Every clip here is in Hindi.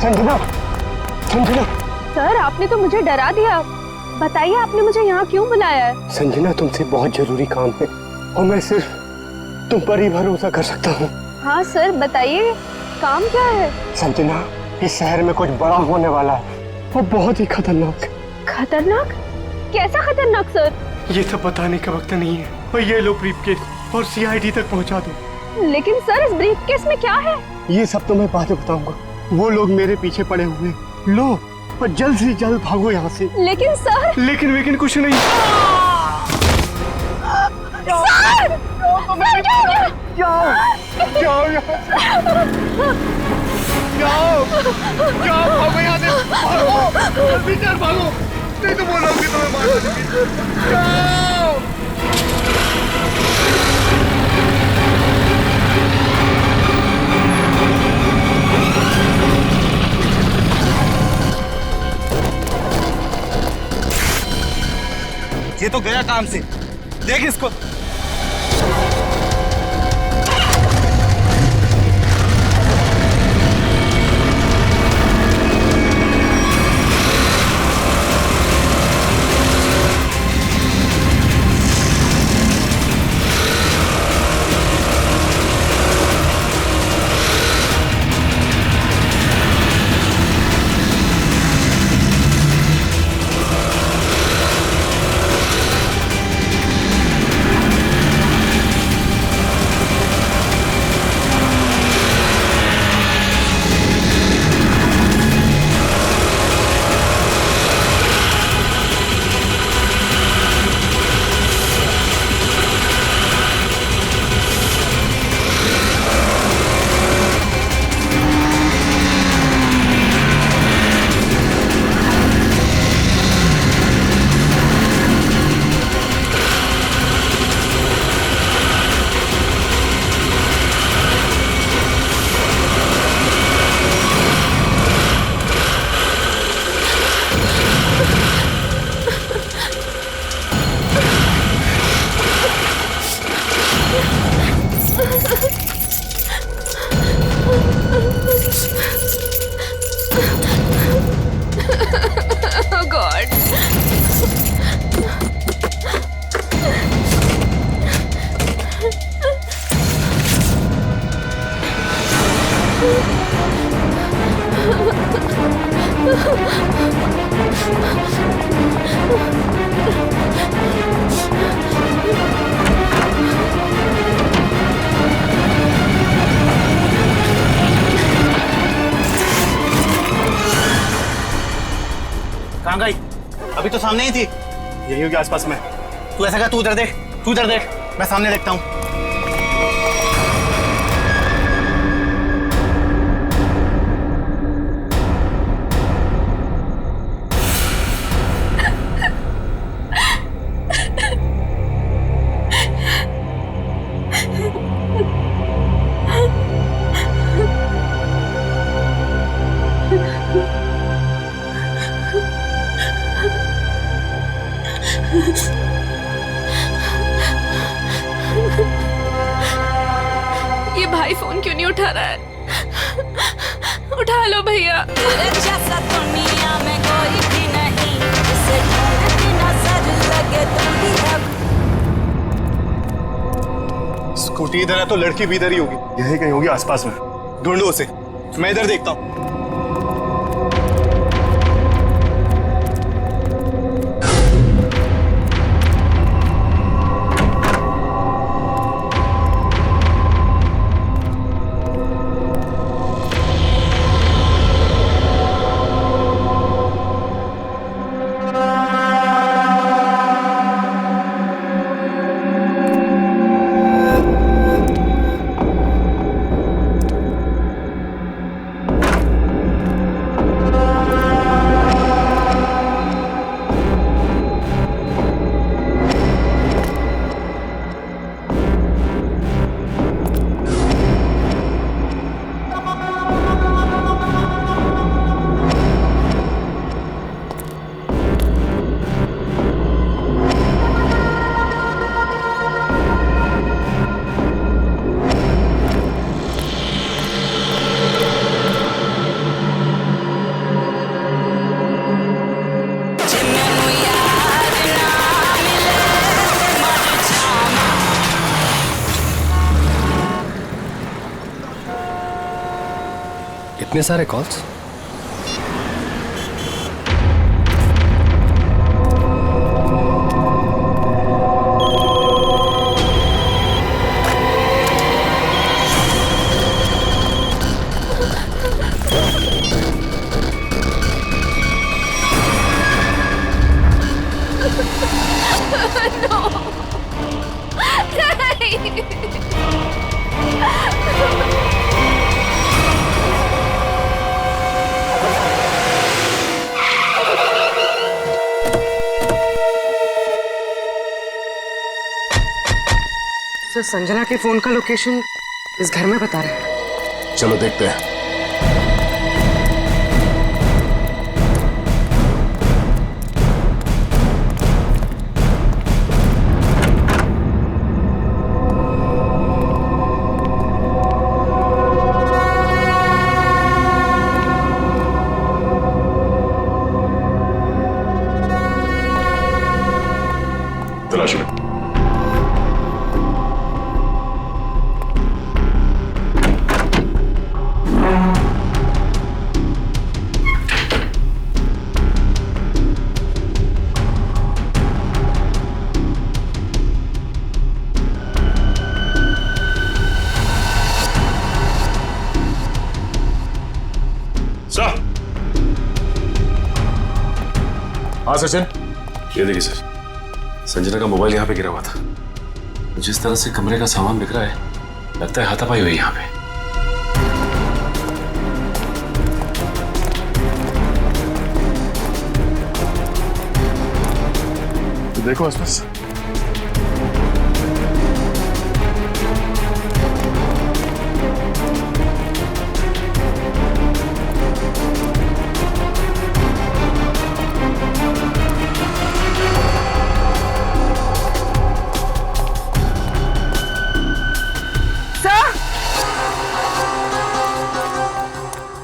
संजना, संजना। सर आपने तो मुझे डरा दिया। बताइए आपने मुझे यहाँ क्यों बुलाया है? संजना तुमसे बहुत जरूरी काम है और मैं सिर्फ तुम पर ही भरोसा कर सकता हूँ। हाँ सर बताइए, काम क्या है? संजना, इस शहर में कुछ बड़ा होने वाला है, वो बहुत ही खतरनाक। खतरनाक? कैसा खतरनाक सर? ये सब बताने का वक्त नहीं है। और ये लो ब्रीफकेस और सीआईडी तक पहुंचा दो। लेकिन सर इस ब्रीफकेस में क्या है? ये सब तो मैं बाद में बताऊंगा। वो लोग मेरे पीछे पड़े हुए। लो, पर जल्द से जल्द भागो यहाँ से। लेकिन सर। लेकिन कुछ नहीं। सर! सर क्या हो गया? जाओ जाओ यहाँ से। जाओ जाओ, भागो यहाँ से। भागो जल्दी चल, भागो, नहीं तो बोलोगे तुम्हें मार दूंगी। जाओ। ये तो गया काम से, देख इसको। Oh God! कहाँ गई? अभी तो सामने ही थी। यही होगी आसपास में। तू ऐसा कर, तू उधर देख, तू उधर देख, मैं सामने देखता हूँ। ये भाई फोन क्यों नहीं उठा रहा है? उठा लो भैया। जैसा दुनिया में कोई भी नहीं, जिसे ढूंढती नजर लगे तुम ही अब। स्कूटी इधर है तो लड़की भी इधर ही होगी। यही कहीं होगी आसपास में। ढूंढो उसे, मैं इधर देखता हूँ। इतने सारे कॉल्स? सर, संजना के फोन का लोकेशन इस घर में बता रहा है। चलो देखते हैं। तलाश लो। हाँ सचिन, ये देखिए सर, संजना का मोबाइल यहाँ पे गिरा हुआ था। जिस तरह से कमरे का सामान बिखरा है, लगता है हाथापाई हुई यहाँ पे। तो देखो आसपास।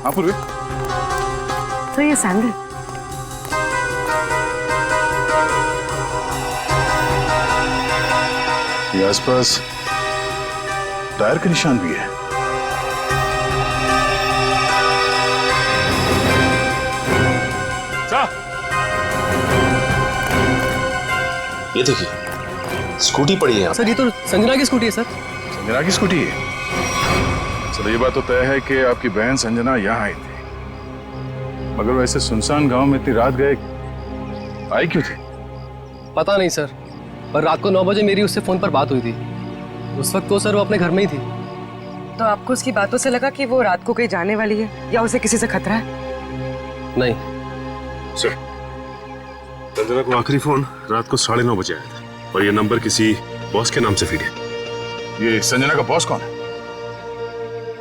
हाँ पूर्वी। तो ये सैंडल ये आसपास टायर के निशान भी है। ये देखिए, स्कूटी पड़ी है यहाँ। सर ये तो संजना की स्कूटी है सर। संजना की स्कूटी है? चलो ये बात तो तय है कि आपकी बहन संजना यहाँ आई थी, मगर वैसे सुनसान गांव में इतनी रात गए आई क्यों थी? पता नहीं सर, पर रात को 9 बजे मेरी उससे फोन पर बात हुई थी। उस वक्त तो सर वो अपने घर में ही थी। तो आपको उसकी बातों से लगा कि वो रात को कहीं जाने वाली है या उसे किसी से खतरा है? नहीं सर, संजना को आखिरी फोन रात को 9:30 बजे आया था और ये नंबर किसी बॉस के नाम से फीड है। ये संजना का बॉस कौन है?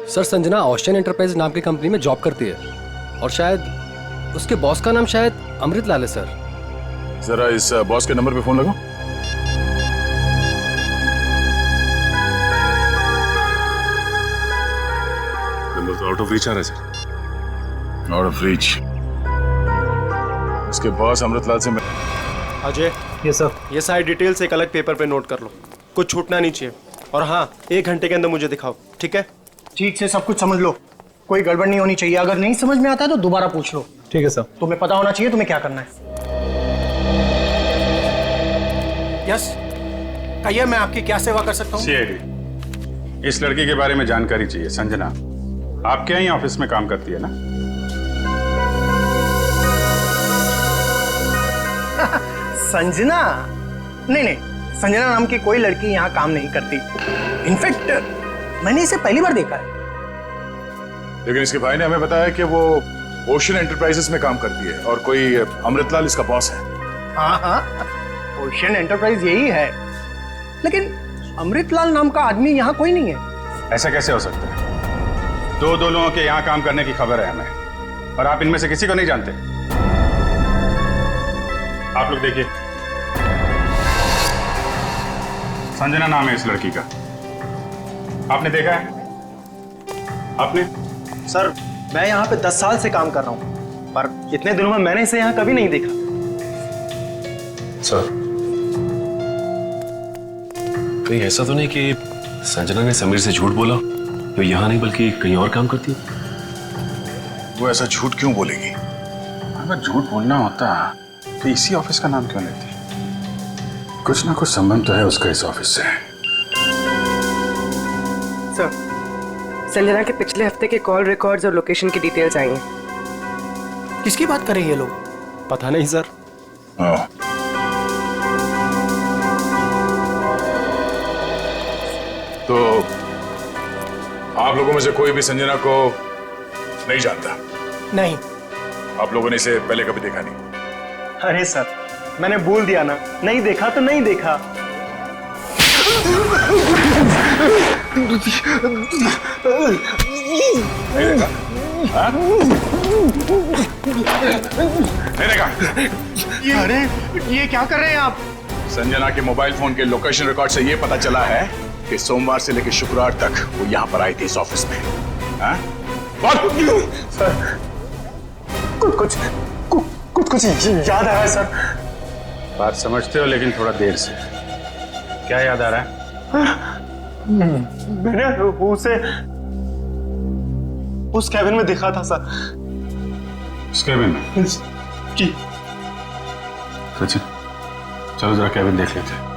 सर, संजना ओशियन एंटरप्राइज नाम की कंपनी में जॉब करती है और शायद उसके बॉस का नाम शायद अमृतलाल है सर। जरा इस बॉस के नंबर पे फोन लगाओ। नंबर तो आउट ऑफ रीच आ रहा है सर। Out of reach. उसके बॉस अमृतलाल से अजय, ये सर। ये सारी डिटेल्स एक अलग पेपर पे नोट कर लो, कुछ छूटना नहीं चाहिए। और हाँ, 1 घंटे के अंदर मुझे दिखाओ, ठीक है? ठीक से सब कुछ समझ लो, कोई गड़बड़ नहीं होनी चाहिए। अगर नहीं समझ में आता है तो दोबारा पूछ लो। ठीक है सर। तुम्हें पता होना चाहिए तुम्हें क्या करना है। यस, कहिए मैं आपकी क्या सेवा कर सकता हूँ? सीआईडी, इस लड़की के बारे में जानकारी चाहिए। संजना आपके यहाँ ऑफिस में काम करती है ना? संजना? नहीं, संजना नाम की कोई लड़की यहाँ काम नहीं करती। इनफैक्ट मैंने इसे पहली बार देखा है। लेकिन इसके भाई ने हमें बताया कि वो ओशियन एंटरप्राइजेस में काम करती है और कोई अमृतलाल इसका बॉस है। हाँ, ओशियन एंटरप्राइज यही है, लेकिन अमृतलाल नाम का आदमी यहाँ कोई नहीं है। ऐसा कैसे हो सकता है? दो लोगों के यहाँ काम करने की खबर है हमें, और आप इनमें से किसी को नहीं जानते। आप लोग देखिए, संजना नाम है इस लड़की का। आपने देखा है? आपने? सर, मैं यहाँ पे 10 साल से काम कर रहा हूँ, पर इतने दिनों में मैंने इसे यहाँ कभी नहीं देखा। सर, कहीं ऐसा तो नहीं कि संजना ने समीर से झूठ बोला, तो यहाँ नहीं बल्कि कहीं और काम करती है? वो ऐसा झूठ क्यों बोलेगी? अगर झूठ बोलना होता तो इसी ऑफिस का नाम क्यों लेती? कुछ ना कुछ संबंध तो है उसका इस ऑफिस से। सर, संजना के पिछले हफ्ते के कॉल रिकॉर्ड्स और लोकेशन की डिटेल्स आई हैं। किसकी बात कर रहे हैं ये लोग? पता नहीं सर। हाँ। तो आप लोगों में से कोई भी संजना को नहीं जानता? नहीं। आप लोगों ने इसे पहले कभी देखा नहीं? अरे सर, मैंने बोल दिया ना, नहीं देखा तो नहीं देखा। नहीं देखा? हाँ? नहीं देखा? अरे ये क्या कर रहे हैं आप? संजना के मोबाइल फोन के लोकेशन रिकॉर्ड से ये पता चला है कि सोमवार से लेकर शुक्रवार तक वो यहाँ पर आई थी इस ऑफिस में। हाँ? सर, कुछ याद आ रहा है सर। बात समझते हो लेकिन थोड़ा देर से। क्या याद आ रहा है? मैंने उसे उस कैबिन में देखा था सर। उस कैबिन में? जी। सचिन, चलो जरा कैबिन देख लेते हैं।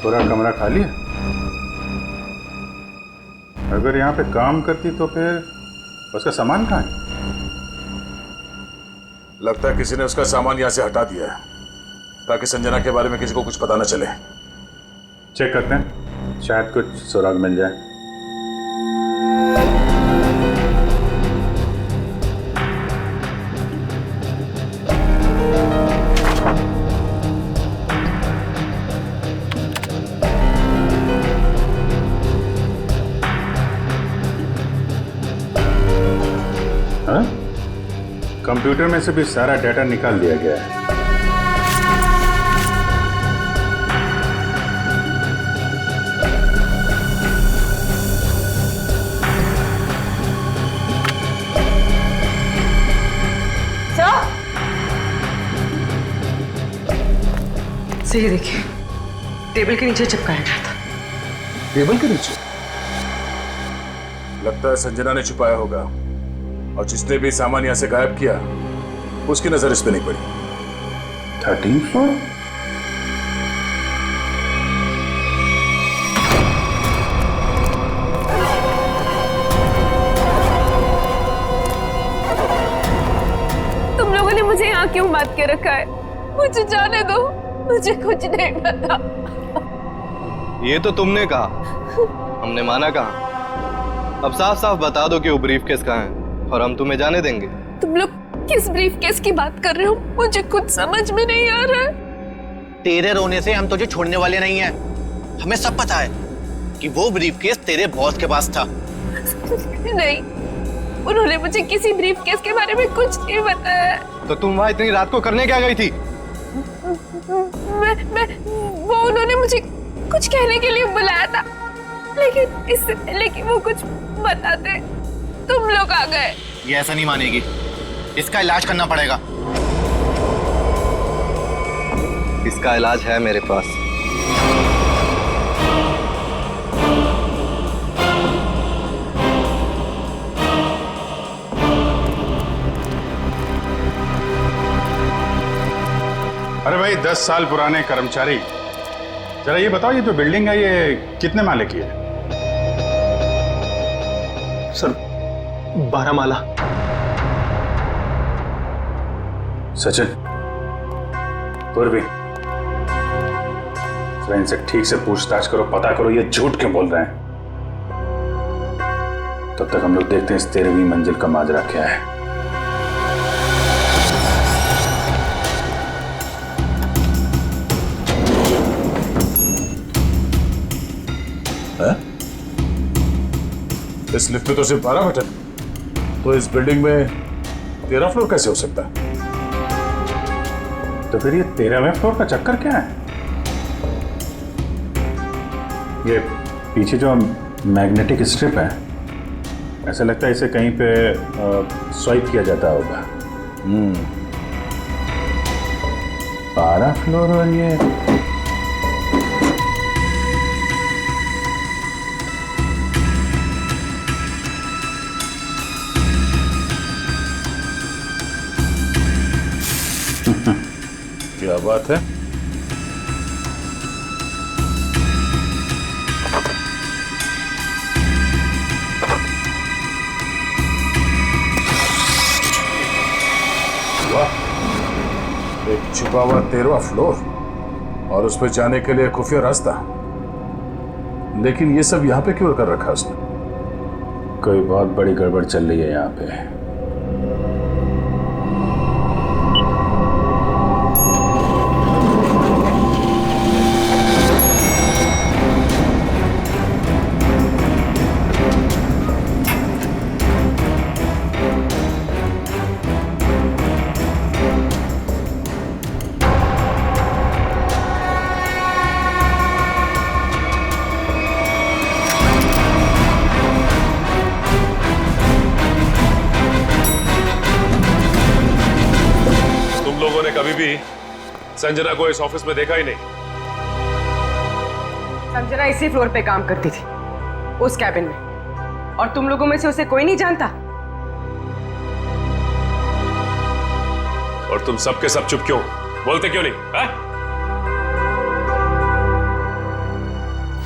पूरा कमरा खाली है? अगर यहाँ पे काम करती तो फिर उसका सामान कहाँ है? लगता है किसी ने उसका सामान यहाँ से हटा दिया है ताकि संजना के बारे में किसी को कुछ पता न चले। चेक करते हैं, शायद कुछ सुराग मिल जाए। हाँ? कंप्यूटर में से भी सारा डाटा निकाल दिया गया है। सही देखिए, टेबल के नीचे चिपकाया गया था। टेबल के नीचे? लगता है संजना ने छुपाया होगा और जिसने भी सामान यहां से गायब किया उसकी नजर इस पे नहीं पड़ी। 13th floor? तुम लोगों ने मुझे यहाँ क्यों बात के रखा है? मुझे जाने दो, मुझे कुछ नहीं पता। ये तो तुमने कहा, हमने माना कहा। अब साफ साफ बता दो कि वो ब्रीफकेस कहाँ है और हम तुम्हें जाने देंगे। तुम लोग किस ब्रीफकेस की बात कर रहे हो? मुझे कुछ समझ में नहीं आ रहा है। तेरे रोने से हम तुझे छोड़ने वाले नहीं हैं। हमें सब पता है कि वो ब्रीफकेस तेरे बॉस के पास था। नहीं, उन्होंने मुझे किसी ब्रीफकेस के बारे में कुछ नहीं बताया। तो तुम वहां इतनी रात को करने क्या गई थी? वो उन्होंने मुझे कुछ कहने के लिए बुलाया था, लेकिन इससे पहले कि वो कुछ बताते तुम लोग आ गए। ये ऐसा नहीं मानेगी, इसका इलाज करना पड़ेगा। इसका इलाज है मेरे पास। अरे भाई, 10 साल पुराने कर्मचारी, जरा ये बताओ, ये जो बिल्डिंग है ये कितने माले की है? सर, 12 माला। सचिन, पूर्वी, जरा इनसे ठीक से पूछताछ करो, पता करो ये झूठ क्यों बोल रहे हैं। तब तक हम लोग देखते हैं इस 13वीं मंजिल का माजरा क्या है। इस लिफ्ट में तो सिर्फ 12 बटन, तो इस बिल्डिंग में 13 फ्लोर कैसे हो सकता है? तो फिर ये 13वें फ्लोर का चक्कर क्या है? पीछे जो मैग्नेटिक स्ट्रिप है, ऐसा लगता है इसे कहीं पे स्वाइप किया जाता होगा। 12 फ्लोर और ये क्या बात है? एक छिपा हुआ 13वां फ्लोर और उस पर जाने के लिए खुफिया रास्ता। लेकिन ये सब यहाँ पे क्यों कर रखा उसने? कोई बहुत बड़ी गड़बड़ चल रही है यहाँ पे। कभी भी संजना को इस ऑफिस में देखा ही नहीं। संजना इसी फ्लोर पे काम करती थी, उस कैबिन में, और तुम लोगों में से उसे कोई नहीं जानता। और तुम सबके सब चुप क्यों? बोलते क्यों नहीं? है?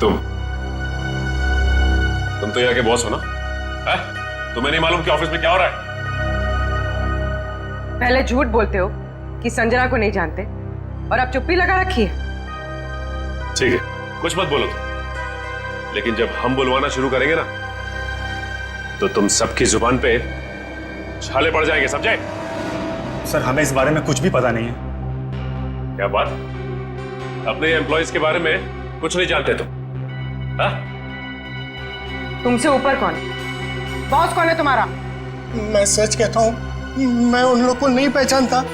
तुम तो यहाँ के बॉस हो ना? है? तुम्हें नहीं मालूम कि ऑफिस में क्या हो रहा है? पहले झूठ बोलते हो कि संजना को नहीं जानते, और अब चुप्पी लगा रखी है। ठीक है, कुछ मत बोलो तुम, लेकिन जब हम बुलवाना शुरू करेंगे ना, तो तुम सबकी जुबान पे छाले पड़ जाएंगे, समझे? सर, हमें इस बारे में कुछ भी पता नहीं है। क्या बात? अपने एम्प्लॉयज के बारे में कुछ नहीं जानते तुम? हाँ? तुमसे ऊपर कौन? बॉस कौन है तुम्हारा? मैं सच कहता हूँ, मैं उन लोग को नहीं पहचानता।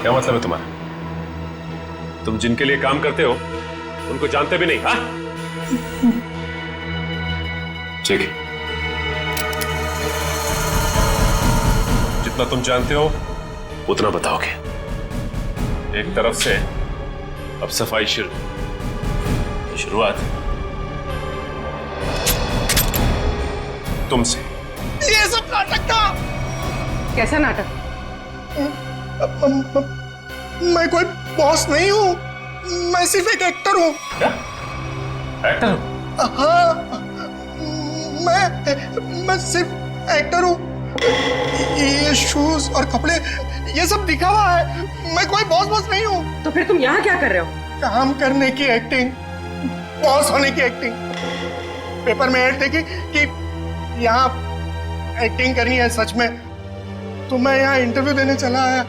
क्या मतलब है तुम्हारा? तुम जिनके लिए काम करते हो उनको जानते भी नहीं? हाँ? ठीक है, जितना तुम जानते हो उतना बताओगे। एक तरफ से अब सफाई शुरुआत तुमसे। ये सब नाटक था। कैसा नाटक? मैं कोई बॉस नहीं हूँ, मैं सिर्फ एक एक्टर हूँ। क्या? एक्टर? हाँ, मैं सिर्फ एक्टर हूँ। ये शूज और कपड़े, ये सब दिखावा है। मैं कोई बॉस नहीं हूँ। तो फिर तुम यहाँ क्या कर रहे हो? काम करने की एक्टिंग, बॉस होने की एक्टिंग। पेपर में ऐड देखी कि यहाँ एक्टिंग करनी है सच में, तो मैं यहाँ इंटरव्यू देने चला आया।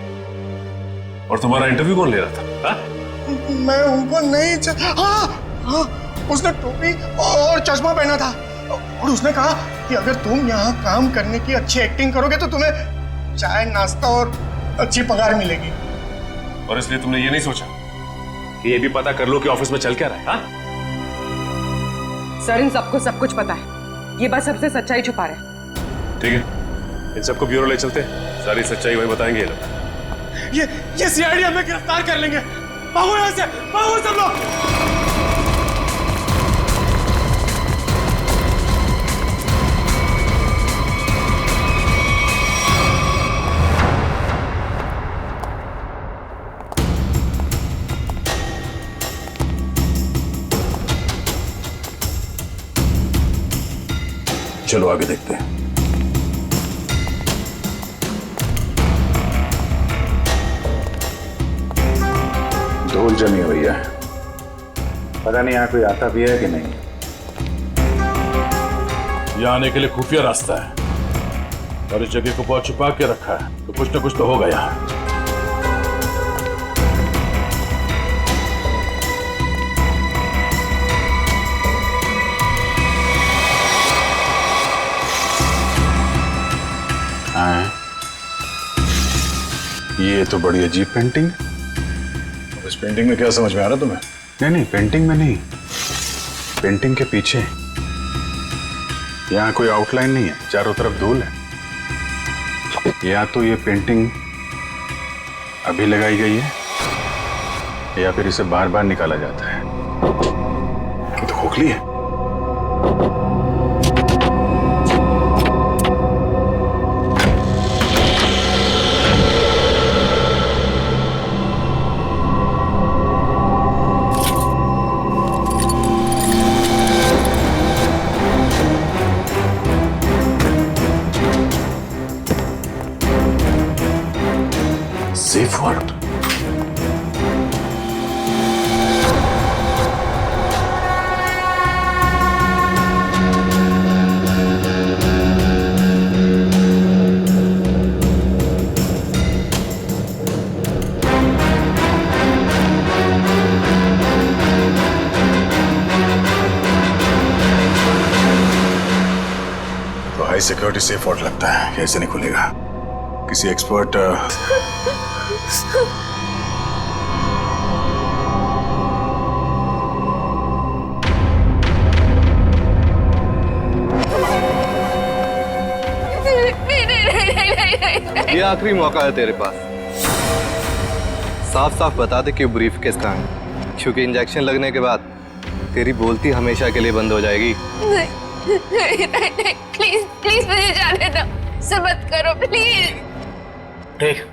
और तुम्हारा इंटरव्यू कौन ले रहा था? हा? मैं उनको नहीं हाँ, उसने टोपी और चश्मा पहना था, और उसने कहा कि अगर तुम यहाँ काम करने की अच्छी एक्टिंग करोगे तो तुम्हें चाय, नाश्ता और अच्छी पगार मिलेगी। और इसलिए तुमने ये नहीं सोचा कि ये भी पता कर लो कि ऑफिस में चल क्या रहा है? हा? सर, इन सबको सब कुछ पता है, ये बस सबसे सच्चाई छुपा रहे हैं। ठीक है, इन सबको ब्यूरो ले चलते, सारी सच्चाई वही बताएंगे ये लोग। ये सीआईडी हमें गिरफ्तार कर लेंगे। भागो यहाँ से, भागो सब लोग। चलो आगे देखते हैं। धूल जमी हुई है, पता नहीं यहाँ कोई आता भी है कि नहीं। यहाँ आने के लिए खुफिया रास्ता है, और इस जगह को बहुत छुपा के रखा है, तो कुछ ना कुछ तो होगा यहाँ। ये तो बड़ी अजीब पेंटिंग। अब इस पेंटिंग में क्या समझ में आ रहा तुम्हें? नहीं, पेंटिंग में नहीं, पेंटिंग के पीछे यहाँ कोई आउटलाइन नहीं है, चारों तरफ धूल है। या तो ये पेंटिंग अभी लगाई गई है या फिर इसे बार बार निकाला जाता है। ये तो खोखली है। Safe word. तो हाई सिक्योरिटी सेफ वर्ड लगता है, कैसे नहीं खुलेगा? किसी एक्सपर्ट ये आखिरी मौका है तेरे पास। साफ साफ बता दे कि ब्रीफ केस कहाँ है, क्योंकि इंजेक्शन लगने के बाद तेरी बोलती हमेशा के लिए बंद हो जाएगी। नहीं, प्लीज प्लीज मुझे जाने दो, ऐसा मत करो प्लीज। देख,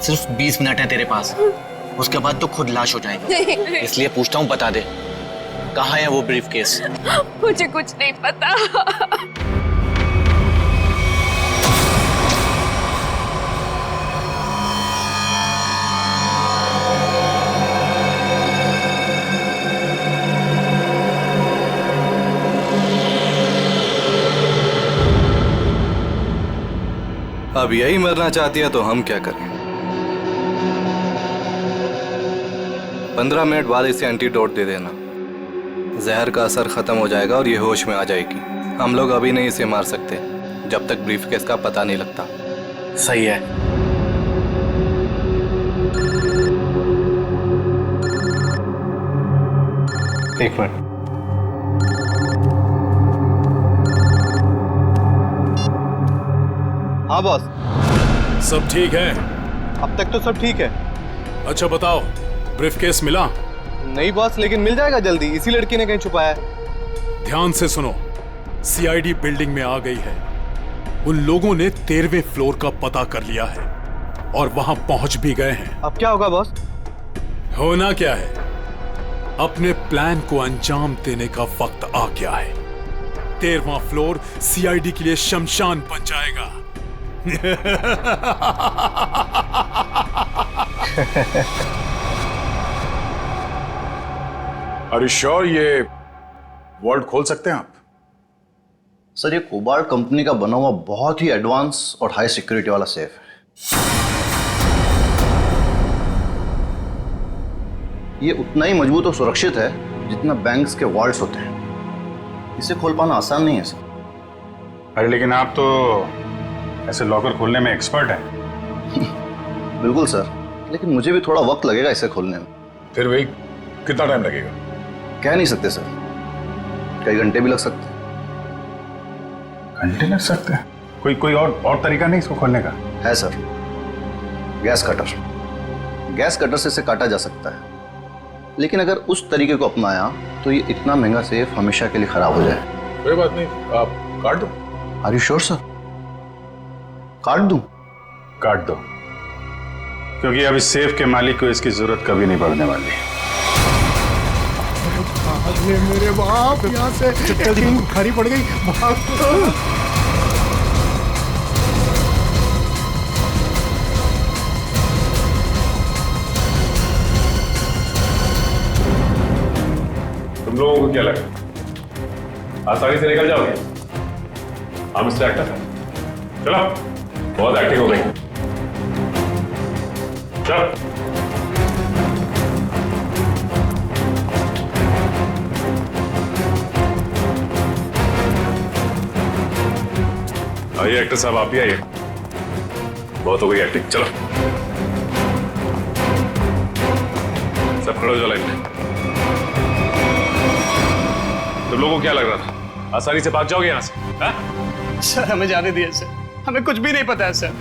सिर्फ 20 मिनट है तेरे पास, उसके बाद तो खुद लाश हो जाएगी। इसलिए पूछता हूँ, बता दे कहाँ है वो ब्रीफ केस? मुझे कुछ नहीं पता। अब यही मरना चाहती है तो हम क्या करें? 15 मिनट बाद इसे एंटीडोट दे देना, जहर का असर खत्म हो जाएगा और ये होश में आ जाएगी। हम लोग अभी नहीं इसे मार सकते जब तक ब्रीफकेस का पता नहीं लगता। सही है। एक मिनट। हाँ बॉस, सब ठीक है? अब तक तो सब ठीक है। अच्छा बताओ, ब्रीफकेस मिला? नहीं बॉस, लेकिन मिल जाएगा जल्दी, इसी लड़की ने कहीं छुपाया है। ध्यान से सुनो, सीआईडी बिल्डिंग में आ गई है। उन लोगों ने 13वें फ्लोर का पता कर लिया है और वहां पहुंच भी गए हैं। अब क्या होगा बॉस? होना क्या है, अपने प्लान को अंजाम देने का वक्त आ गया है। 13वां फ्लोर सीआईडी के लिए शमशान बन जाएगा। Are you sure ये वॉल्ट खोल सकते हैं आप? सर, ये कोबाल्ट कंपनी का बना हुआ बहुत ही एडवांस और हाई सिक्योरिटी वाला सेफ है। ये उतना ही मजबूत और सुरक्षित है जितना बैंक्स के वॉल्ट्स होते हैं। इसे खोल पाना आसान नहीं है सर। अरे लेकिन आप तो ऐसे लॉकर खोलने में एक्सपर्ट हैं। बिल्कुल सर, लेकिन मुझे भी थोड़ा वक्त लगेगा इसे खोलने में। फिर भाई कितना टाइम लगेगा? कह नहीं सकते सर, कई घंटे भी लग सकते हैं। घंटे लग सकते हैं? कोई और तरीका नहीं इसको खोलने का? है sir, gas cutter. Gas cutter से इसे काटा जा सकता है, लेकिन अगर उस तरीके को अपनाया तो ये इतना महंगा सेफ हमेशा के लिए खराब हो जाए। कोई बात नहीं, आप काट दो। Are you sure sir? काट दूं? काट दो, क्योंकि अब इस सेफ के मालिक को इसकी जरूरत कभी नहीं पड़ने वाली। अरे मेरे बाप, यहाँ से खड़ी पड़ गई। तुम लोगों को क्या लगा आसानी से निकल जाओगे? हम मिस्टर एक्टर, चलो, बहुत एक्टिंग हो गई। चलो आइए एक्टर साहब, आप भी आइए। बहुत हो गई एक्टिंग, चलो सब खड़े हो जाओ लाइन में। तुम लोगों को क्या लग रहा था आसानी से भाग जाओगे यहाँ से? हाँ? सर हमें जाने दिए सर, हमें कुछ भी नहीं पता है सर।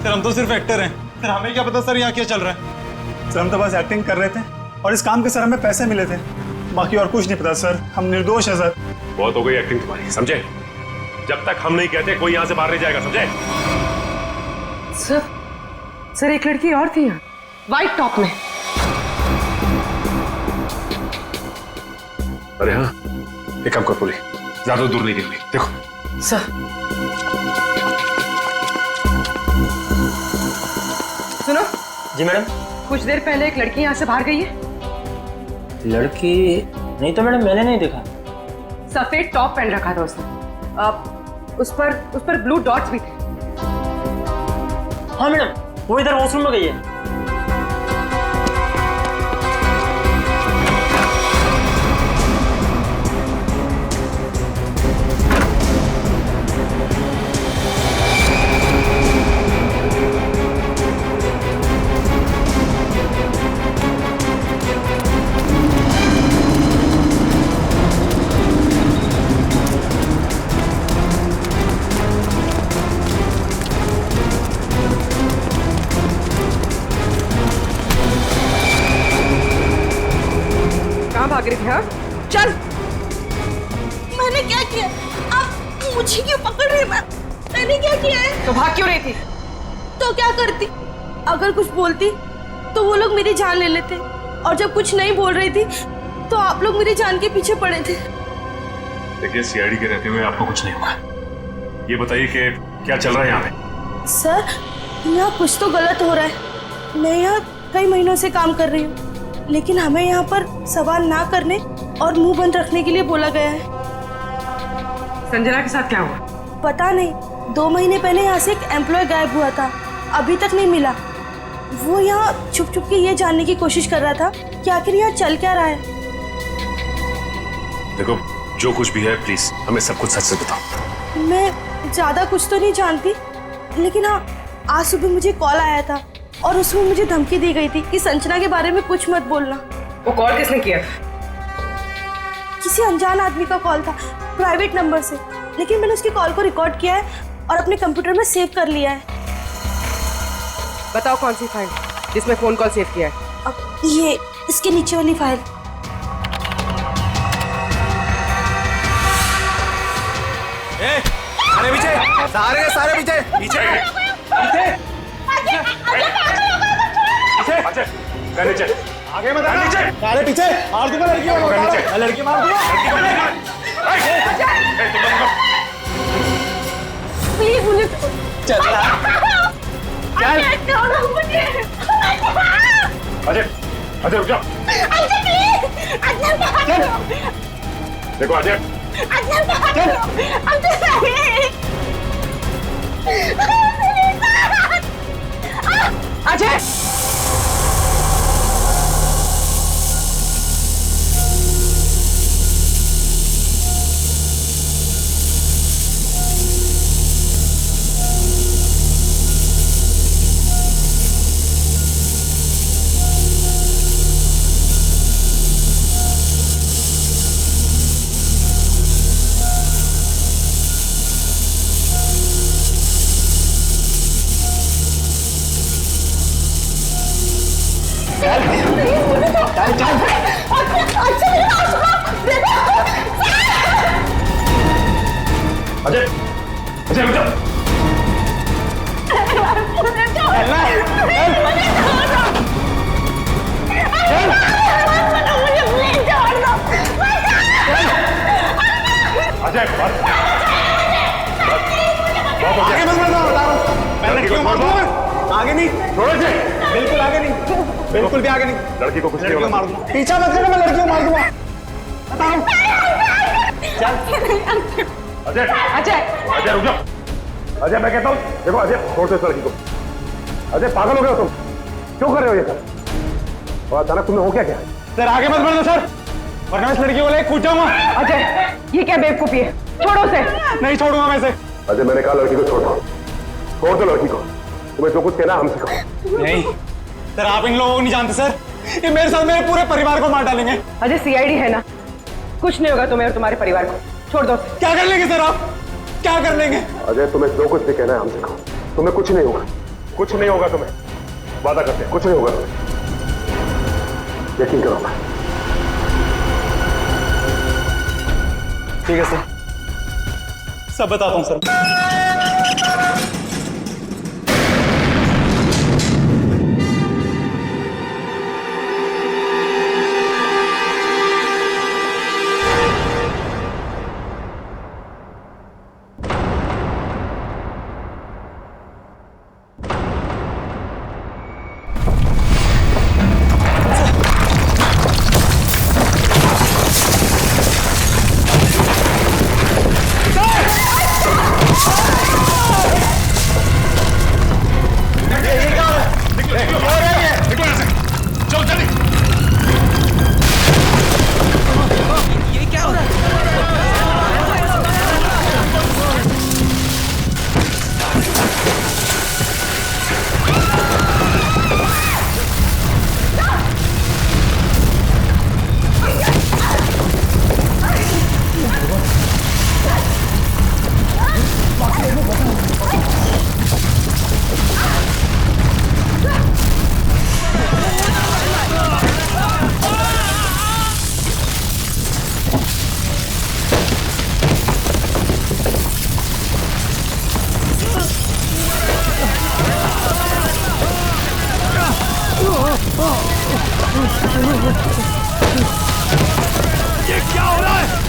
सर हम तो सिर्फ एक्टर हैं सर, हमें क्या पता सर यहाँ क्या चल रहा है। सर हम तो बस एक्टिंग कर रहे थे और इस काम के सर हमें पैसे मिले थे, बाकी और कुछ नहीं पता सर। हम निर्दोष है सर। बहुत हो गई एक्टिंग तुम्हारी, समझे? जब तक हम नहीं कहते कोई यहाँ से बाहर नहीं जाएगा, समझे? सर एक लड़की और थी यहाँ व्हाइट टॉप में। अरे हाँ, एक काम कर पूरी, ज्यादा दूर नहीं गिरनी। देखो सर सुनो। जी मैडम। कुछ देर पहले एक लड़की यहाँ से बाहर गई है। लड़की नहीं तो मैडम, मैंने नहीं देखा। सफेद टॉप पहन रखा था उसने, उस पर ब्लू डॉट्स भी थे। हाँ मैडम, वो इधर वॉशरूम में गई है। भाग रही थी? हाँ चल। मैंने क्या किया? आप मुझे क्यों पकड़ रहे हैं? मैंने क्या किया है? तो भाग क्यों रही थी? तो क्या करती? अगर कुछ बोलती तो वो लोग मेरी जान ले लेते, और जब कुछ नहीं बोल रही थी तो आप लोग मेरी जान के पीछे पड़े थे। देखिए सीआईडी के रहते हुए आपको कुछ नहीं हुआ। ये बताइए कि क्या चल रहा है यहाँ पे? सर यहाँ कुछ तो गलत हो रहा है। मैं यहाँ कई महीनों से काम कर रही हूँ, लेकिन हमें यहाँ पर सवाल ना करने और मुंह बंद रखने के लिए बोला गया है। संजना के साथ क्या हुआ? पता नहीं, 2 महीने पहले यहाँ से एक एम्प्लॉय गायब हुआ था, अभी तक नहीं मिला। वो यहाँ छुप छुप के ये जानने की कोशिश कर रहा था कि आखिर यहाँ चल क्या रहा है। देखो जो कुछ भी है प्लीज हमें सब कुछ सच से बताओ। मैं ज्यादा कुछ तो नहीं जानती, लेकिन हाँ आज सुबह मुझे कॉल आया था और उसमें मुझे धमकी दी गई थी कि संजना के बारे में कुछ मत बोलना। वो कॉल किसने किया? किसी अनजान आदमी का कॉल था, प्राइवेट नंबर से, लेकिन मैंने उसकी कॉल को रिकॉर्ड किया है और अपने कंप्यूटर में सेव कर लिया है। बताओ कौन सी फाइल जिसमें फोन कॉल सेव किया है? अब ये इसके नीचे वाली फाइल। अरे पीछे, सारे के सारे पीछे पीछे नीचे आगे मत आना, नीचे सारे पीछे मार दूंगा लड़की को, लड़की मार दूंगा। प्लीज मुझे चल अजय अजय रुक जाओ। देखो अजय अजय अजय अजय रुक जाओ। अजय आगे मत बढ़ो, मैं लड़की को मार दूंगा। आगे नहीं, छोड़ो इसे। बिल्कुल आगे नहीं, बिल्कुल भी आगे नहीं। लड़की को कुछ नहीं लड़की को होगा। मार दूंगा। पीछा मत करना, मैं लड़की को मार दूंगा। बताओ। अजय अजय अजय रुक जाओ। अजय मैं कहता हूँ देखो अजय छोड़ दो इस लड़की को। अजय पागल हो गए हो तुम, क्यों कर रहे हो ये सब? और अचानक तुम्हें हो क्या क्या? सर आगे मत बढ़ो सर, वरना इस लड़की को लेकर कूद जाऊंगा। अजय ये क्या बेवकूफी है? छोड़ो उसे। नहीं छोड़ूंगा मैं इसे। अजय मैंने कहा लड़की को छोड़ दो, छोड़ दो लड़की को। तुम्हें जो कुछ कहना हम सिखाओ। नहीं सर, आप इन लोगों को नहीं जानते सर, ये मेरे साथ मेरे पूरे परिवार को मार डालेंगे। अजय सीआईडी है ना, कुछ नहीं होगा तुम्हें और तुम्हारे परिवार को, छोड़ दो। क्या कर लेंगे सर आप, क्या कर लेंगे? अजय तुम्हें जो कुछ भी कहना है हमसे कहो, तुम्हें कुछ नहीं होगा, कुछ नहीं होगा तुम्हें, वादा करते हैं कुछ नहीं होगा तुम्हें, यकीन करो। ठीक है सर, सब बताता हूँ सर। ये क्या हो रहा है?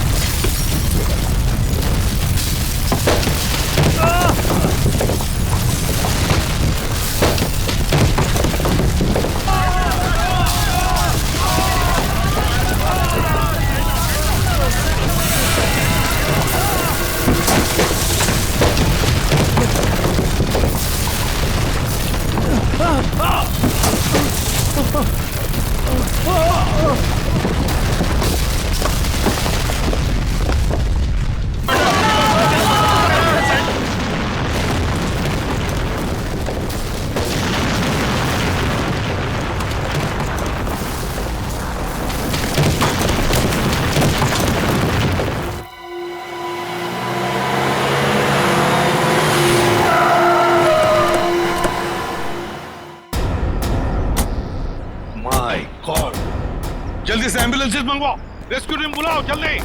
जल्दी से एम्बुलेंसेस मंगवाओ, रेस्क्यू टीम बुलाओ जल्दी।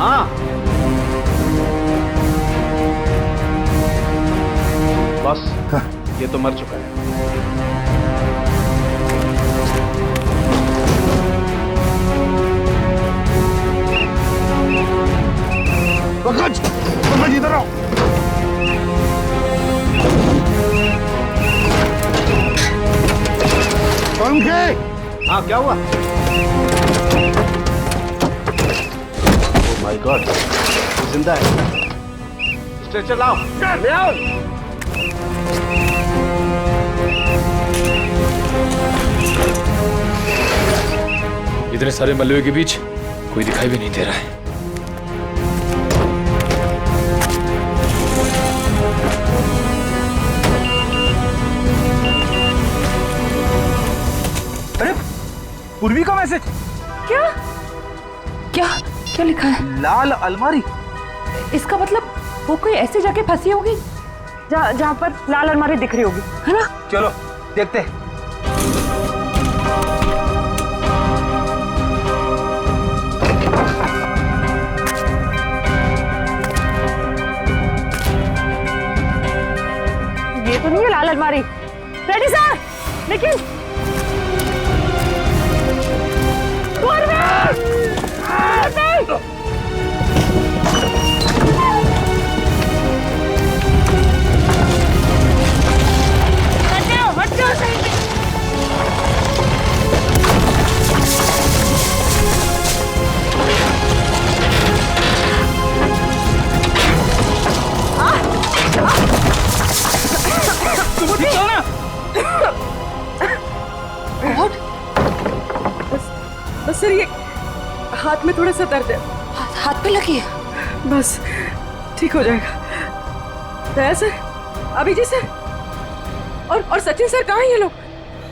हाँ बस ये तो मर चुका है। पंकज, पंकज इधर आओ। पंकज, हाँ क्या हुआ? माय गॉड, जिंदा है। स्ट्रेचर लाओ। ले आओ। इतने सारे मलबे के बीच कोई दिखाई भी नहीं दे रहा है। अरे पूर्वी का मैसेज। क्या क्या क्या लिखा है? लाल अलमारी। इसका मतलब वो कोई ऐसी जगह फंसी होगी जहाँ पर लाल अलमारी दिख रही होगी, है ना? चलो देखते हैं। सुनिए लाल अलमारी। रेडी सर, लेकिन बस सर, ये हाथ में थोड़ा सा दर्द है। हाथ पे लगी है? बस ठीक हो जाएगा। दया सर, अभिजीत सर और सचिन सर कहाँ हैं ये लोग?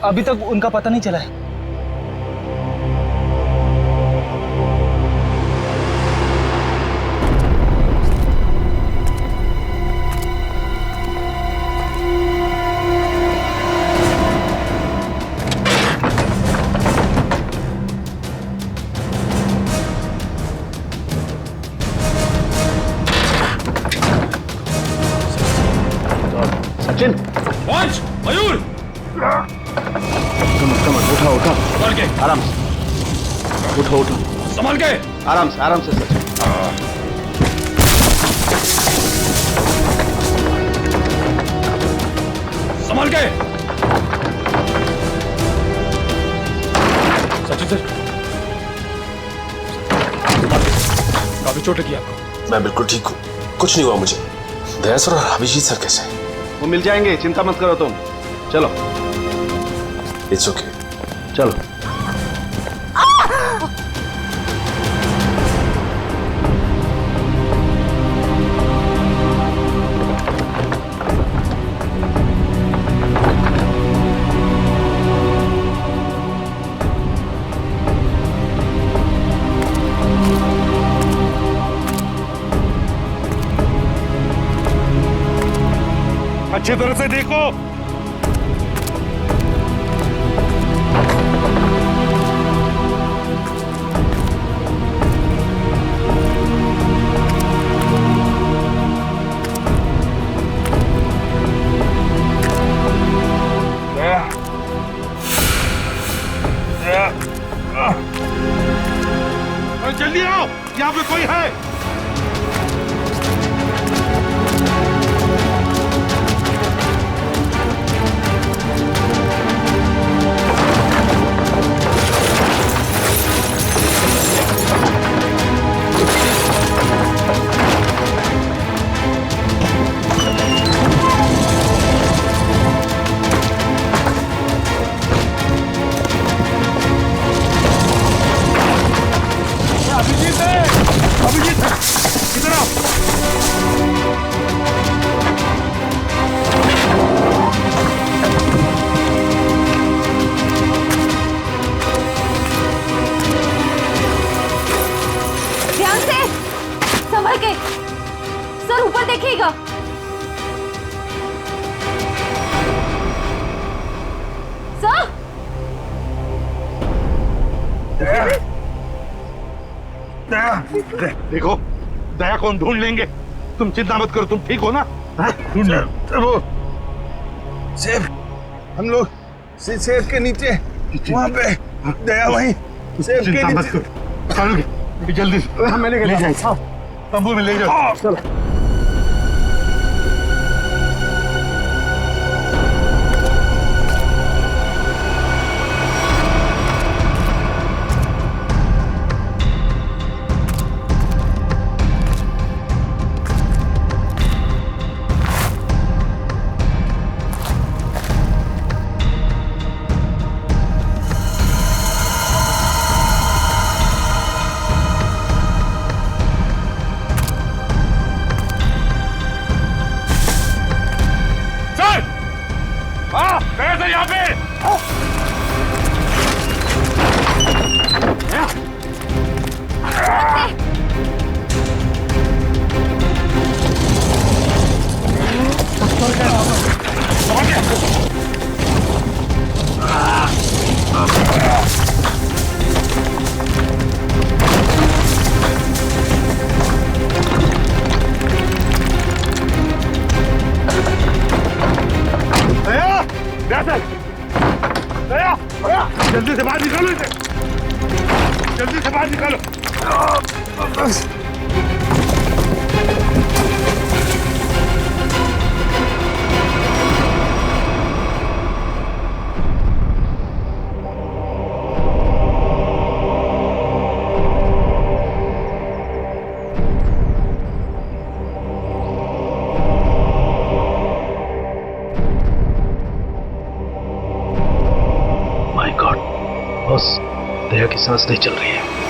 अभी तक उनका पता नहीं चला है। सचिन, पंच, मयूर, उठा उठा संभाल के, आराम से, उठो उठो, संभाल के, आराम से सचिन। संभाल के। सचिन सर, काफी चोट लगी आपको। मैं बिल्कुल ठीक हूँ, कुछ नहीं हुआ मुझे। दया सर और अभिजीत सर कैसे हैं? वो मिल जाएंगे, चिंता मत करो तुम। चलो। It's okay. चलो। अच्छी तरह से देखो। जल्दी आओ, यहाँ पे कोई है। अभिजीत, इधर आओ। ध्यान से, संभल के। सर ऊपर देखिएगा। सर, देखो, दया को हम ढूंढ लेंगे, तुम चिंता मत करो। तुम ठीक हो ना? वो सेब, हम लोग सेब के नीचे वहाँ पे दया वहीं सेब के नीचे। चलो जल्दी मैंने ले जाए, तंबू में ले जाओ। चलो। यहाँ पे जल्दी से बाहर निकालो इसे, जल्दी से बाहर निकालो। माय गॉड बॉस, दया की सांस नहीं चल रही है।